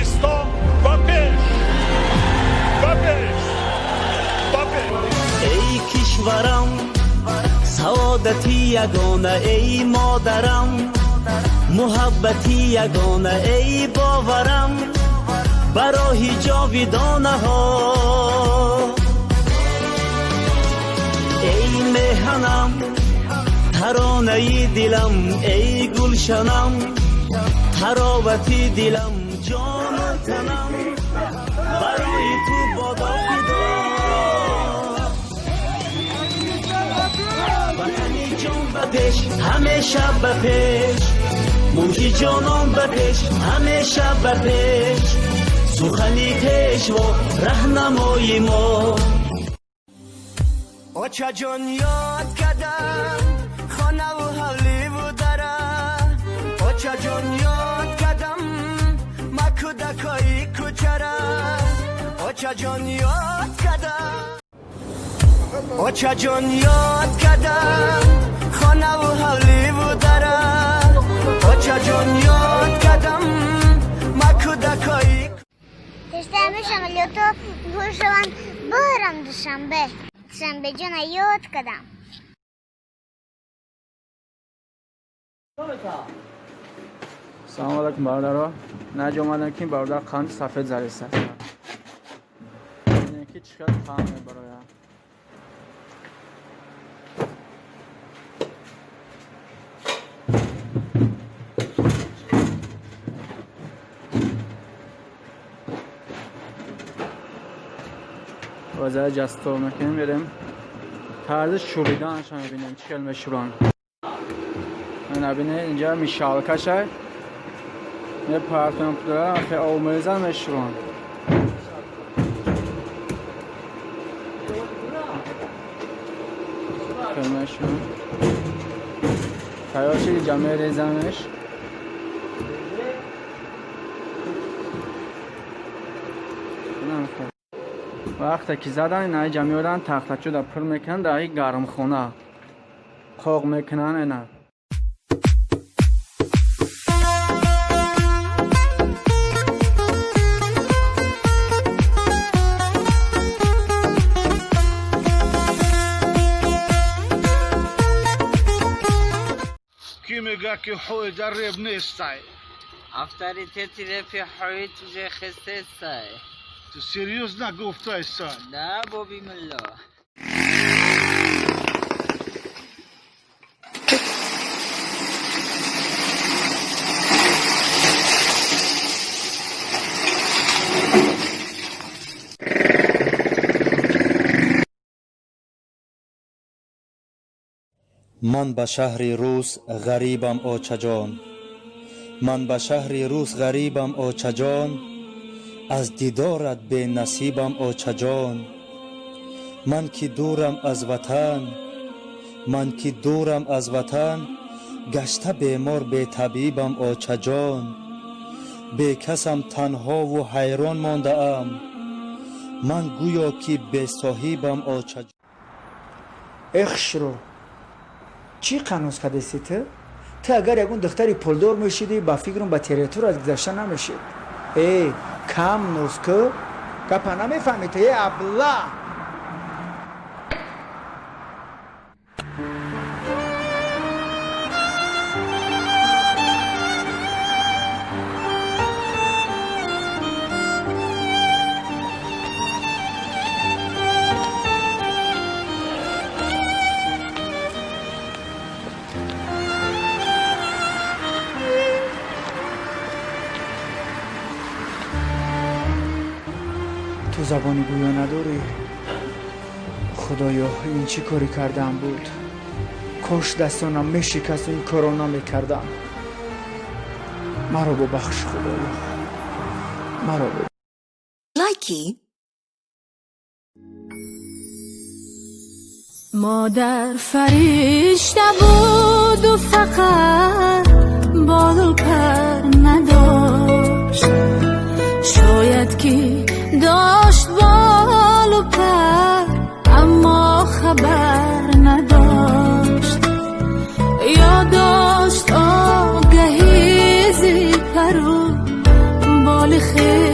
بیستم و پیش ای کشورم سعادتی یگانه، ای مادرم محبتی یگانه، ای باورم برای جاویدانه ها. ای مهنم ترانه دلم، ای گلشنم تراوتی دلم، جان و تنم برای تو بادا فدا. وطنی جان به پیش همیشه به پیش، ملک جانان به پیش همیشه به پیش، سخنی پیش و رهنمای ما. آچه جان یاد کردم خانه و حولی و دره، آچه جان یاد کردم ما کودکای کوچره، آچه جان یاد کردم، آچه جان یاد کردم خانه و حولی و دره، آچه جان یاد کردم ما کودکای. Testame samolyotu Bursadan Bahram Dushanbe. Dushanbe jana yod kadam. سلام علیکم برادرها. نج اومدم که برادر قند سفید زده است. این که چقدر خامه برای وزای جستو میکنیم بریم طرز شوریدنش هم ببینیم چه کلمه شوران. من ببینه اینجا میشالکه شد یه پارتون دارم که آومیزن میشوران. کلمه شوران تیار شدی جمعه ریزنش. وقتی که زدن اینه جمعی بودن تختچو در پر میکنن در این گرم خونه قاق میکنن اینه. کی میگه که حوی در ریب نیستای؟ افتاری تیتیره پی حوی توزه خسته سای. تو سریوز نگفتای سای؟ نه بابی ملا. من به شهر روس غریبم آچه جان، من به شهر روس غریبم آچه جان، از دیدارت به نصیبم آچه جان. من که دورم از وطن، من که دورم از وطن، گشته بیمار به طبیبم آچه جان. به کسم تنها و حیران مانده ام، من گویا که به صاحبم آچه جان. اخشرو چی قانون کدیسی تو اگر یکون دختری پولدار میشیدی با فکرم با تریتور از گذشته نمیشید. ای کم نوسکو گپا نمیفهمی تو یه ابله. تو زبانی گویا نداری؟ خدایا این چی کاری کردم بود؟ کاش دستانم میشکست این کارو نمیکردم. مرا ببخش خدایا، مرا ببخش. لایکی مادر فرشته بود و فقط بال و پر نداشت، شاید که داشت بال و پر اما خبر نداشت، یا داشت آگهی زی پر و بال خیلی